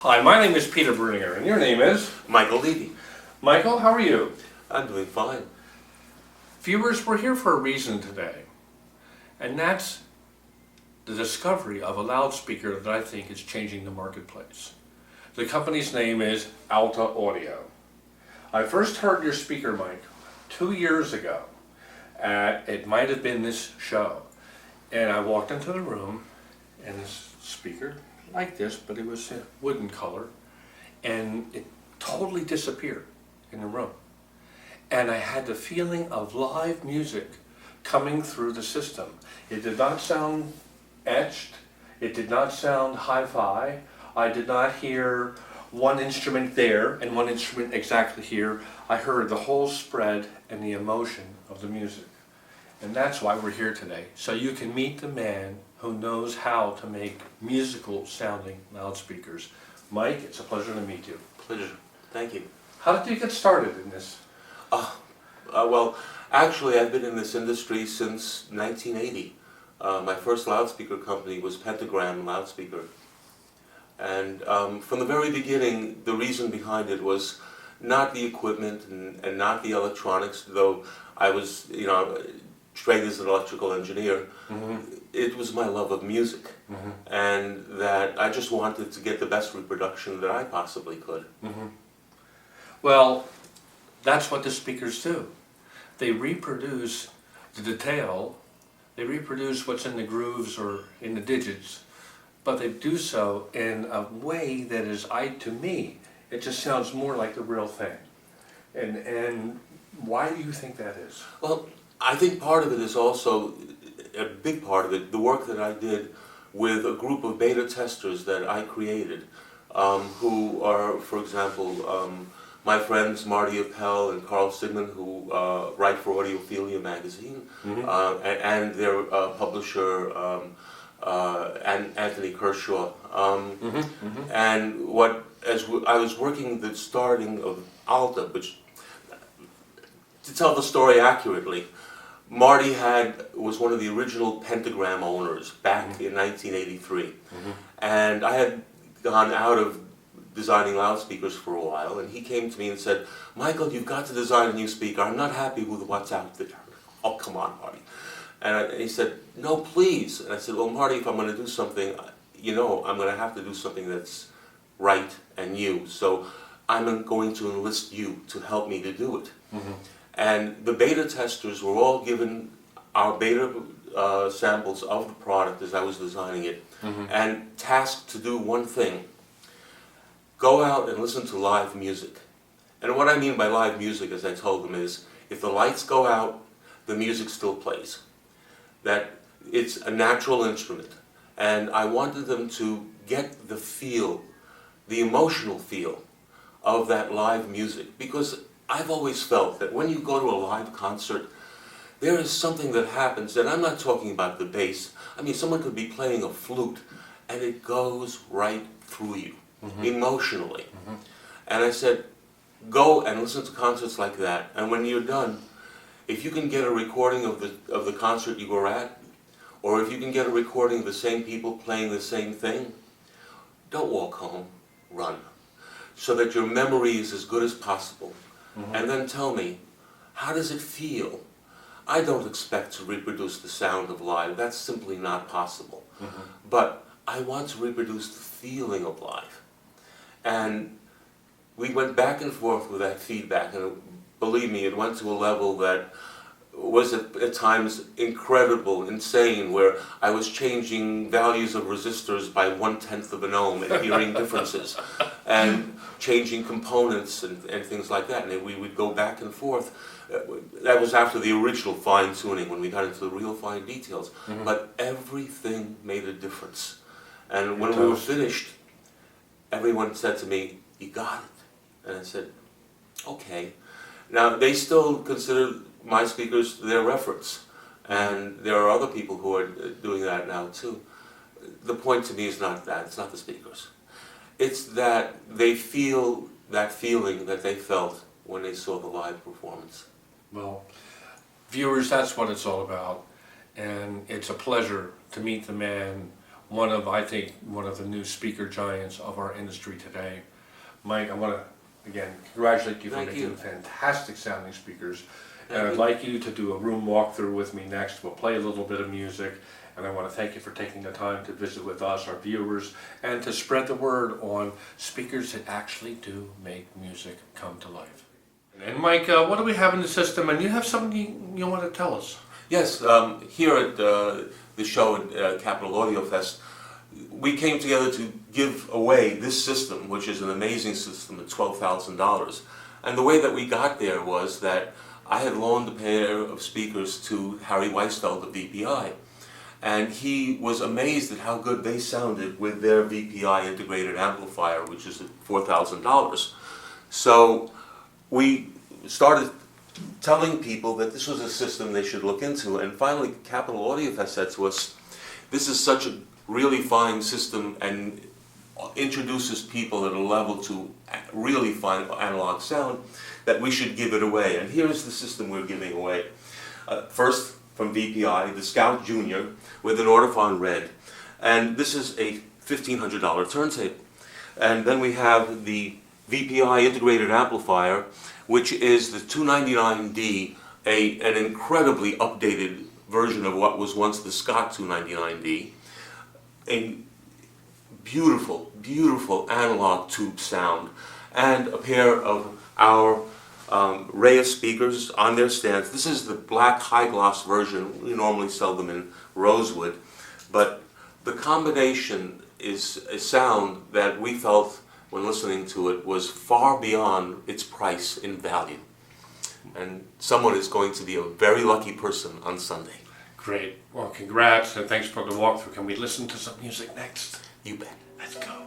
Hi, my name is Peter Bruninger, and your name is? Michael Levy. Michael, how are you? I'm doing fine. Viewers, we're here for a reason today, and that's the discovery of a loudspeaker that I think is changing the marketplace. The company's name is Alta Audio. I first heard your speaker mic 2 years ago at, it might have been this show, and I walked into the room, and this speaker, like this, but it was a wooden color, and it totally disappeared in the room. And I had the feeling of live music coming through the system. It did not sound etched, it did not sound hi-fi, I did not hear one instrument there and one instrument exactly here. I heard the whole spread and the emotion of the music. And that's why we're here today, so you can meet the man who knows how to make musical sounding loudspeakers. Mike, it's a pleasure to meet you. Pleasure. Thank you. How did you get started in this? Well, actually, I've been in this industry since 1980. My first loudspeaker company was Pentagram Loudspeaker. And from the very beginning, the reason behind it was not the equipment and not the electronics, though I was, trained as an electrical engineer. Mm-hmm. It was my love of music, and that I just wanted to get the best reproduction that I possibly could. Mm-hmm. Well, that's what the speakers do. They reproduce the detail, they reproduce what's in the grooves or in the digits, but they do so in a way that is, to me, it just sounds more like the real thing. And why do you think that is? Well, I think part of it is also, a big part of it, the work that I did with a group of beta testers that I created, who are, for example, my friends Marty Appel and Carl Sigmund, who write for Audiophilia magazine, and their publisher, and Anthony Kershaw. And I was working the starting of Alta, which, to tell the story accurately, Marty was one of the original Pentagram owners back in 1983. And I had gone out of designing loudspeakers for a while, and he came to me and said, "Michael, you've got to design a new speaker. I'm not happy with what's out there." "Oh, come on, Marty." And he said, "No, please." And I said, "Well, Marty, if I'm going to do something, I'm going to have to do something that's right and new. So I'm going to enlist you to help me to do it." And the beta testers were all given our beta samples of the product as I was designing it, and tasked to do one thing: go out and listen to live music. And what I mean by live music, as I told them, is if the lights go out, the music still plays. That it's a natural instrument. And I wanted them to get the feel, the emotional feel of that live music, because I've always felt that when you go to a live concert, there is something that happens, and I'm not talking about the bass. I mean, someone could be playing a flute, and it goes right through you, emotionally. And I said, go and listen to concerts like that, and when you're done, if you can get a recording of the concert you were at, or if you can get a recording of the same people playing the same thing, don't walk home, run, so that your memory is as good as possible. And then tell me, how does it feel? I don't expect to reproduce the sound of live. That's simply not possible. But I want to reproduce the feeling of live. And we went back and forth with that feedback, and believe me, it went to a level that was at times incredible, insane, where I was changing values of resistors by 1/10 of an ohm and hearing differences, and changing components and things like that. And we would go back and forth. That was after the original fine-tuning, when we got into the real fine details. But everything made a difference. And when we were finished, everyone said to me, "You got it." And I said, "Okay." Now, they still consider my speakers their reference, and there are other people who are doing that now too. The point to me is not that, it's not the speakers. It's that they feel that feeling that they felt when they saw the live performance. Well, viewers, that's what it's all about, and it's a pleasure to meet the man I think, one of the new speaker giants of our industry today. Mike, I want to, again, congratulate you for Thank making you. fantastic sounding speakers. And Thank I'd you. like you to do a room walkthrough with me next. We'll play a little bit of music. And I want to thank you for taking the time to visit with us, our viewers, and to spread the word on speakers that actually do make music come to life. And Mike, what do we have in the system? And you have something you want to tell us. Yes, here at the show at Capital Audiofest, we came together to give away this system, which is an amazing system at $12,000. And the way that we got there was that I had loaned a pair of speakers to Harry Weisfeld of VPI. And he was amazed at how good they sounded with their VPI integrated amplifier, which is at $4,000. So we started telling people that this was a system they should look into, and finally Capital Audiofest said to us, this is such a really fine system and introduces people at a level to really fine analog sound that we should give it away. And here's the system we're giving away. First, from VPI, the Scout Junior with an Audiofine Red, and this is a $1,500 turntable. And then we have the VPI integrated amplifier, which is the 299D, an incredibly updated version of what was once the Scott 299D. A beautiful, beautiful analog tube sound, and a pair of our Reyes speakers on their stands. This is the black high gloss version. We normally sell them in rosewood, but the combination is a sound that we felt when listening to it was far beyond its price in value. And someone is going to be a very lucky person on Sunday. Great. Well, congrats, and thanks for the walkthrough. Can we listen to some music next? You bet. Let's go.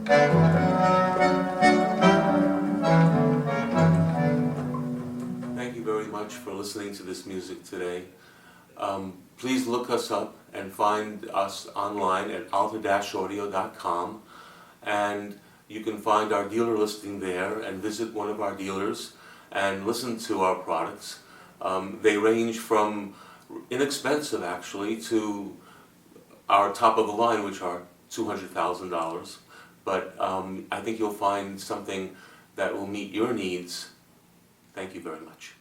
Thank you very much for listening to this music today. Please look us up and find us online at alta-audio.com, and you can find our dealer listing there and visit one of our dealers and listen to our products. They range from inexpensive actually to our top of the line, which are $200,000, but I think you'll find something that will meet your needs. Thank you very much.